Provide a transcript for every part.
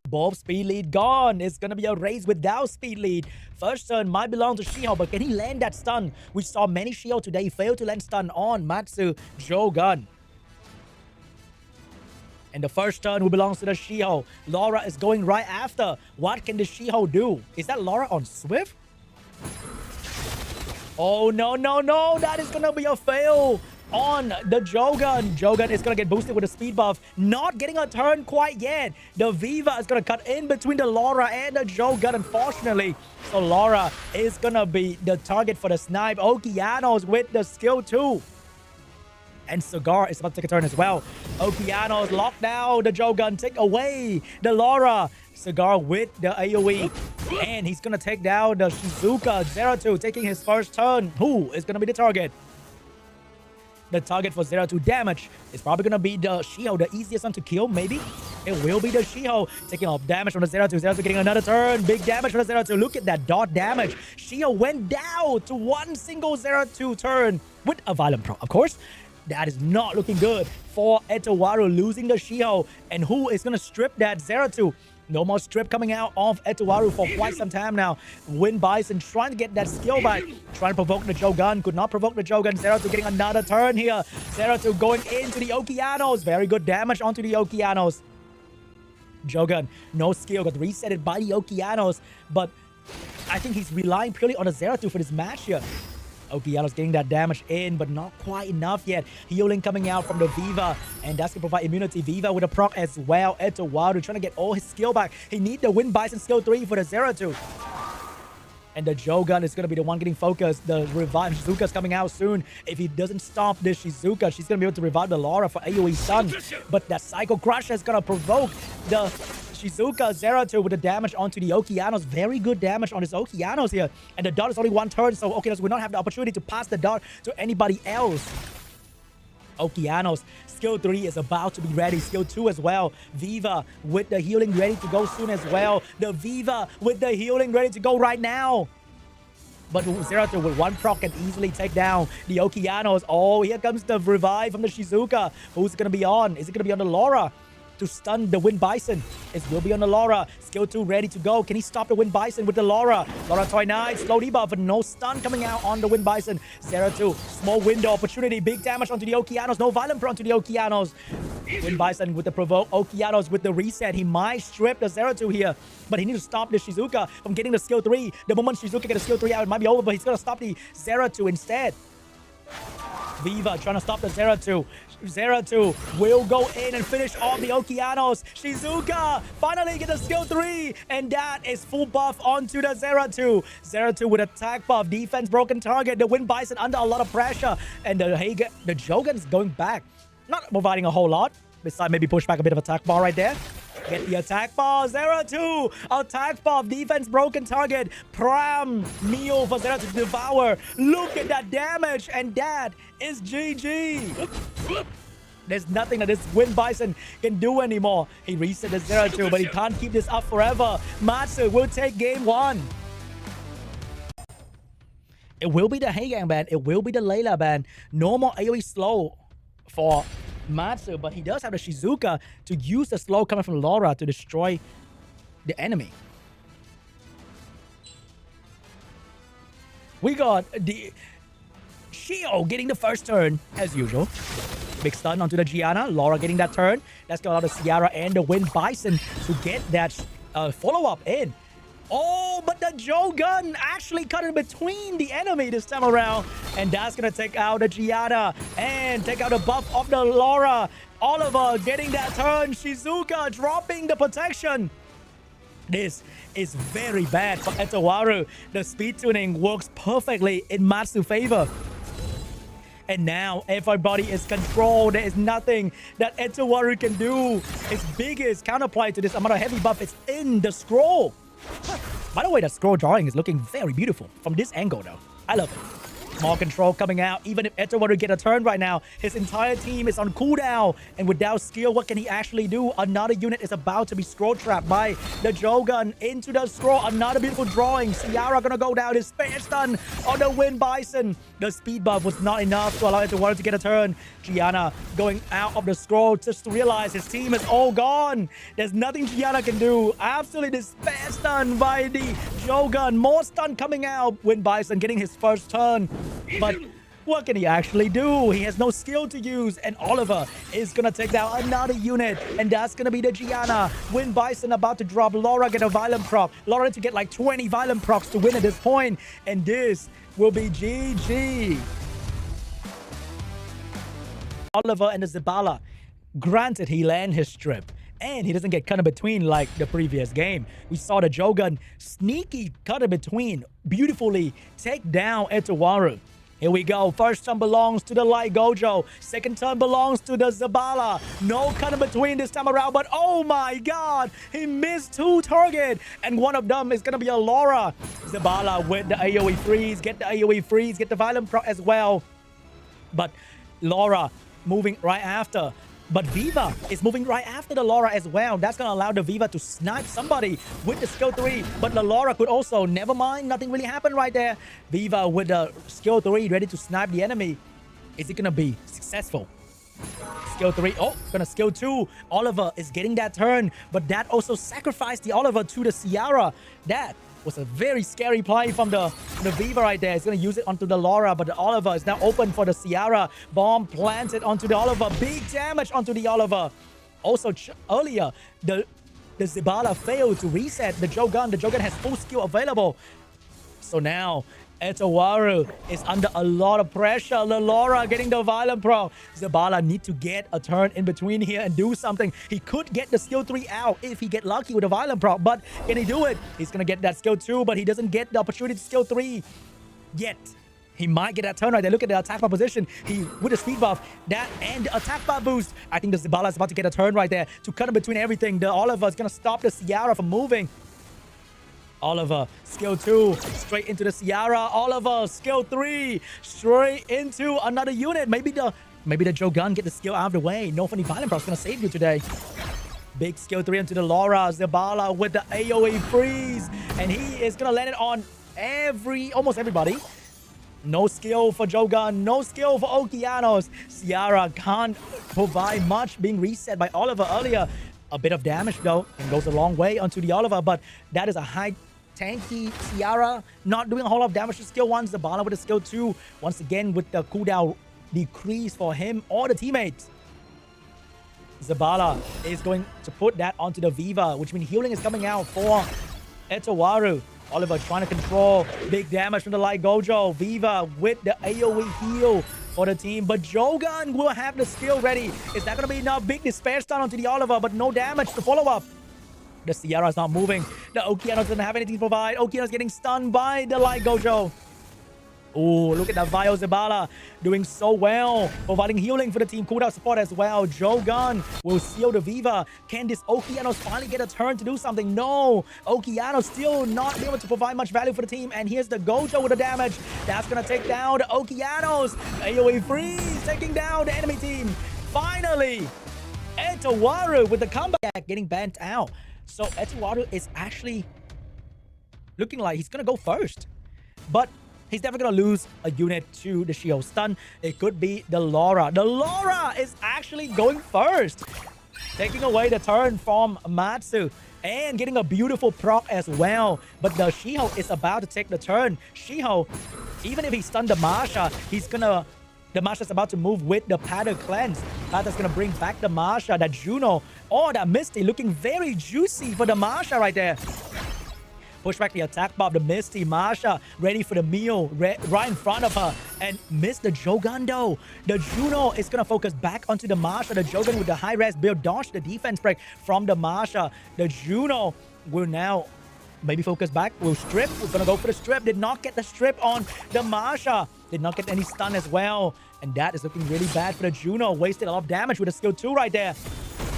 Both speed lead gone. It's gonna be a race without speed lead. First turn might belong to Shiho, but can he land that stun? We saw many Shiho today fail to land stun on Matsu Jogun. And the first turn who belongs to the Shiho. Laura is going right after. What can the Shiho do? Is that Laura on Swift? Oh, no, no, no. That is gonna be a fail on the Jogun. Jogun is going to get boosted with a speed buff. Not getting a turn quite yet. The Viva is going to cut in between the Laura and the Jogun, unfortunately. So Laura is going to be the target for the snipe. Okeanos with the skill 2. And Cigar is about to take a turn as well. Okeanos locked down the Jogun. Take away the Laura. Cigar with the AoE. And he's going to take down the Shizuka. 0-2 taking his first turn. Who is going to be the target? The target for 0-2 damage is probably going to be the Shiho, the easiest one to kill, maybe. It will be the Shiho taking off damage from the 0-2. 0-2 getting another turn. Big damage from the 0-2. Look at that dot damage. Shiho went down to one single 0-2 turn with a violent pro. Of course, that is not looking good for Etowaru losing the Shiho. And who is going to strip that 0-2? No more strip coming out of Etowaru for quite some time now. Win Bison trying to get that skill back. Trying to provoke the Jogun. Could not provoke the Jogun. 0-2 getting another turn here. 0-2 going into the Okeanos. Very good damage onto the Okeanos. Jogun, no skill. Got resetted by the Okeanos. But I think he's relying purely on a 0-2 for this match here. Okeanos getting that damage in, but not quite enough yet. Healing coming out from the Viva, and that's going to provide immunity. Viva with a proc as well. Etowaru trying to get all his skill back. He needs the Wind Bison skill 3 for the 0-2. And the Jogun is going to be the one getting focused. The revive Shizuka's coming out soon. If he doesn't stop this Shizuka, she's going to be able to revive the Laura for AoE stun. But that Psycho Crush is going to provoke the Shizuka 0-2 with the damage onto the Okeanos. Very good damage on his Okeanos here. And the dot is only one turn, so Okeanos will not have the opportunity to pass the dot to anybody else. Okeanos, skill 3 is about to be ready. Skill 2 as well. Viva with the healing ready to go soon as well. The Viva with the healing ready to go right now. But 0-2 with one proc can easily take down the Okeanos. Oh, here comes the revive from the Shizuka. Who's it going to be on? Is it going to be on the Laura to stun the Wind Bison? It will be on the Laura. Skill 2 ready to go. Can he stop the Wind Bison with the Laura? Laura Toy 9, slow debuff, but no stun coming out on the Wind Bison. 0-2, small window opportunity. Big damage onto the Okeanos. No violent pro onto the Okeanos. Wind Bison with the provoke. Okeanos with the reset. He might strip the 0-2 here, but he needs to stop the Shizuka from getting the skill 3. The moment Shizuka gets a skill 3 out, it might be over, but he's going to stop the 0-2 instead. Viva trying to stop the 0-2. 0-2 will go in and finish off the Okeanos. Shizuka finally get the skill 3, and that is full buff onto the 0-2. 0-2 with attack buff, defense broken target. The Wind Bison under a lot of pressure, and the Jogun's going back, not providing a whole lot. Besides, maybe push back a bit of attack bar right there. Get the attack bar. 0-2 attack buff, defense broken target. Pram Neo for 0 to devour. Look at that damage, and that is GG. There's nothing that this Wind Bison can do anymore. He reset the 0-2, but he can't keep this up forever. Matsu will take game 1. It will be the Heigang ban. It will be the Layla ban. No more AoE slow for Matsu, but he does have the Shizuka to use the slow coming from Laura to destroy the enemy. We got the Shio getting the first turn as usual. Big stun onto the Gianna. Laura getting that turn. Let's go out the Sierra and the Wind Bison to get that follow-up in. Oh, but the Jogun actually cut in between the enemy this time around. And that's going to take out the Gianna and take out the buff of the Laura. Oliver getting that turn. Shizuka dropping the protection. This is very bad for Etowaru. The speed tuning works perfectly in Matsu's favor. And now everybody is controlled. There is nothing that Etowaru can do. His biggest counterplay to this amount of heavy buff is in the scroll. By the way, the scroll drawing is looking very beautiful from this angle, though. I love it. Small control coming out. Even if SWC get a turn right now, his entire team is on cooldown. And without skill, what can he actually do? Another unit is about to be scroll trapped by the Jogun into the scroll. Another beautiful drawing. Ciara gonna go down. His spare stun on the Wind Bison. The speed buff was not enough to allow SWC to get a turn. Gianna going out of the scroll just to realize his team is all gone. There's nothing Gianna can do. Absolutely despair stun by the Jogun. More stun coming out. Wind Bison getting his first turn. But what can he actually do? He has no skill to use. And Oliver is going to take down another unit. And that's going to be the Gianna. Wind Bison about to drop. Laura get a violent proc. Laura needs to get like 20 violent procs to win at this point. And this will be GG. Oliver and the Zabala. Granted, he land his strip. And he doesn't get cut in between like the previous game. We saw the Jogun sneaky cut in between. Beautifully take down SWC. Here we go. First turn belongs to the Light Gojo. Second turn belongs to the Zabala. No cut in between this time around. But oh my god. He missed 2 targets. And one of them is going to be a Laura. Zabala with the AoE freeze. Get the AoE freeze. Get the violent proc as well. But Laura moving right after. But Viva is moving right after the Laura as well. That's going to allow the Viva to snipe somebody with the skill 3. But the Laura could also, never mind, nothing really happened right there. Viva with the skill 3 ready to snipe the enemy. Is it going to be successful? Skill 3. Oh, going to skill 2. Oliver is getting that turn. But that also sacrificed the Oliver to the Ciara. That was a very scary play from the Viva right there. He's going to use it onto the Laura, but the Oliver is now open for the Ciara. Bomb planted onto the Oliver. Big damage onto the Oliver. Also, earlier, the Zabala failed to reset the Jogun. The Jogun has full skill available. So now, SWC is under a lot of pressure. The Laura getting the violent pro. Zabala need to get a turn in between here and do something. He could get the skill 3 out if he get lucky with a violent pro. But can he do it? He's going to get that skill 2, but he doesn't get the opportunity to skill 3 yet. He might get that turn right there. Look at the attack bar position. He with the speed buff, that and the attack bar boost. I think the Zabala is about to get a turn right there to cut in between everything. The Oliver is going to stop the Ciara from moving. Oliver, skill 2, straight into the Ciara. Oliver, skill 3, straight into another unit. Maybe the Jogun get the skill out of the way. No funny violent proc is going to save you today. Big skill 3 into the Laura. Zabala with the AoE freeze. And he is going to land it on almost everybody. No skill for Jogun. No skill for Okeanos. Ciara can't provide much, being reset by Oliver earlier. A bit of damage though, and goes a long way onto the Oliver, but that is a high tanky Ciara, not doing a whole lot of damage to skill 1. Zabala with the skill 2, once again with the cooldown decrease for him or the teammates. Zabala is going to put that onto the Viva, which means healing is coming out for SWC. Oliver trying to control big damage from the Light Gojo. Viva with the AoE heal for the team, but Jogun will have the skill ready. Is that going to be enough? Big despair stun onto the Oliver, but no damage to follow up. The Ciara is not moving. The Okeanos doesn't have anything to provide. Okeanos getting stunned by the Light Gojo. Oh, look at that Vio Zabala doing so well, providing healing for the team, cooldown support as well. Jogun will seal the Viva. Can this Okeanos finally get a turn to do something? No, Okeanos still not able to provide much value for the team. And here's the Gojo with the damage. That's going to take down the Okeanos. AoE freeze, taking down the enemy team. Finally, SWC with the comeback getting bent out. So SWC is actually looking like he's going to go first. But he's never going to lose a unit to the Shio stun. It could be the Laura. The Laura is actually going first, taking away the turn from Matsu and getting a beautiful proc as well. But the Shiho is about to take the turn. Shiho, even if he stunned the Masha, the Masha's about to move with the Pattern Cleanse. Pattern's going to bring back the Masha, that Juno, or that Misty, looking very juicy for the Masha right there. Push back the attack bar of the Misty. Masha ready for the meal right in front of her. And missed the Jogun though. The Juno is going to focus back onto the Masha. The Jogun with the high res build dodge the defense break from the Masha. The Juno will now maybe focus back. Will strip. We're going to go for the strip. Did not get the strip on the Masha. Did not get any stun as well. And that is looking really bad for the Juno. Wasted a lot of damage with a skill 2 right there.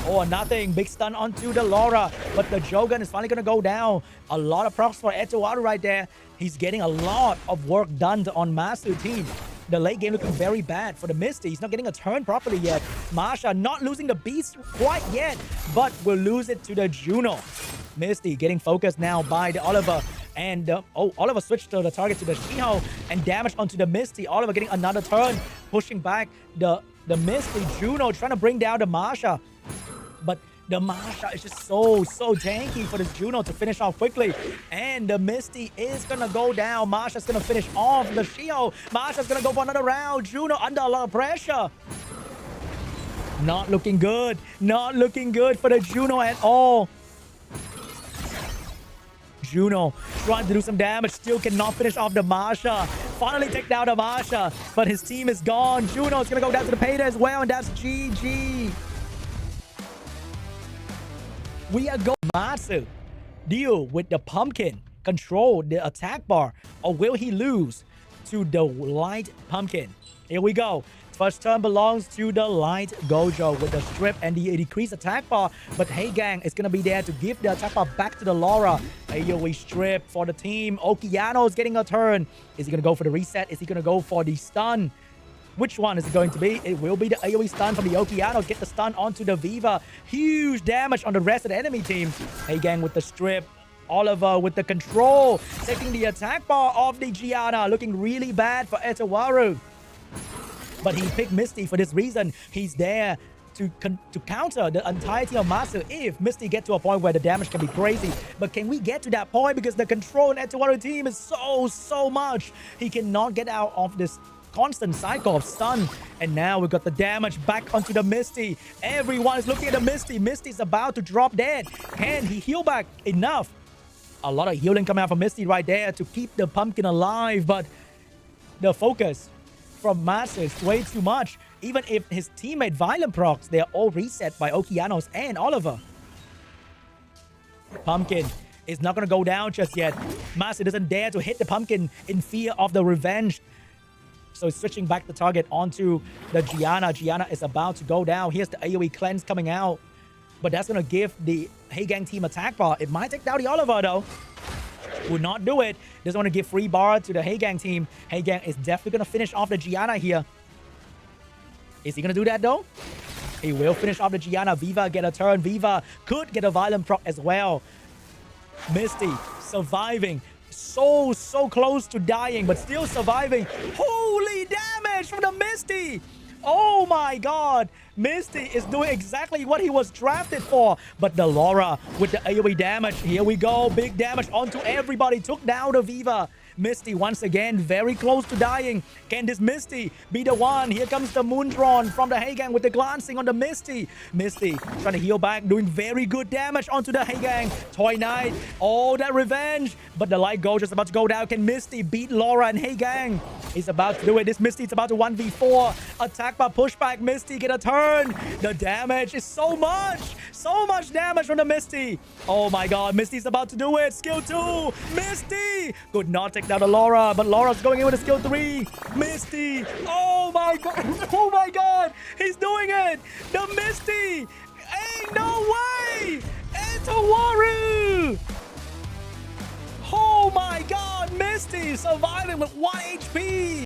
or nothing. Big stun onto the Laura, but the Jogan is finally going to go down. A lot of props for SWC right there. He's getting a lot of work done on Masu team. The late game looking very bad for the Misty. He's not getting a turn properly yet. Masha not losing the Beast quite yet, but will lose it to the Juno. Misty getting focused now by the Oliver. And, Oliver switched to the target to the Shiho and damage onto the Misty. Oliver getting another turn, pushing back the Misty. Juno trying to bring down the Masha. But the Masha is just so tanky for this Juno to finish off quickly. And the Misty is going to go down. Masha's going to finish off the Shiho. Masha's going to go for another round. Juno under a lot of pressure. Not looking good. Not looking good for the Juno at all. Juno trying to do some damage. Still cannot finish off the Masha. Finally take down the Masha. But his team is gone. Juno is going to go down to the payday as well. And that's GG. We are going Masu. Deal with the Pumpkin. Control the attack bar. Or will he lose to the Light Pumpkin? Here we go. First turn belongs to the Light Gojo with the strip and the decreased attack bar. But Heigang is going to be there to give the attack bar back to the Laura. AoE strip for the team. Okeano is getting a turn. Is he going to go for the reset? Is he going to go for the stun? Which one is it going to be? It will be the AoE stun from the Okeano. Get the stun onto the Viva. Huge damage on the rest of the enemy team. Heigang with the strip. Oliver with the control. Taking the attack bar of the Gianna. Looking really bad for Etawaru. But he picked Misty for this reason. He's there to counter the entirety of Masu if Misty gets to a point where the damage can be crazy. But can we get to that point? Because the control in Etawaru team is so much. He cannot get out of this constant cycle of stun. And now we've got the damage back onto the Misty. Everyone is looking at the Misty. Misty's about to drop dead. Can he heal back enough? A lot of healing coming out from Misty right there to keep the Pumpkin alive. But the focus from Masu is way too much. Even if his teammate Violent procs, they are all reset by Okeanos and Oliver. Pumpkin is not going to go down just yet. Masu doesn't dare to hit the Pumpkin in fear of the revenge. So he's switching back the target onto the Gianna. Gianna is about to go down. Here's the AoE cleanse coming out. But that's going to give the Heigang team attack bar. It might take down the Oliver though. Will not do it. Doesn't want to give free bar to the Heigang team. Heigang is definitely going to finish off the Gianna here. Is he going to do that though? He will finish off the Gianna. Viva get a turn. Viva could get a Violent proc as well. Misty surviving. So close to dying, but still surviving. Holy damage from the Misty. Oh my god. Misty is doing exactly what he was drafted for. But the Laura with the AoE damage. Here we go. Big damage onto everybody. Took down the Viva. Misty once again very close to dying. Can this Misty be the one? Here comes the Moondron from the Heigang with the glancing on the Misty. Misty trying to heal back, doing very good damage onto the Heigang. Toy Knight, all that revenge. But the Light Gojo is about to go down. Can Misty beat Laura and Heigang? He's about to do it. This Misty is about to 1v4. Attack by pushback. Misty get a turn. The damage is so much. So much damage from the Misty. Oh my god. Misty's about to do it. Skill 2. Misty could not take down the Laura. But Laura's going in with a skill 3. Misty. Oh my god. Oh my god. He's doing it. The Misty. Ain't no way. Etawaru. Oh my god. Misty surviving with 1 HP.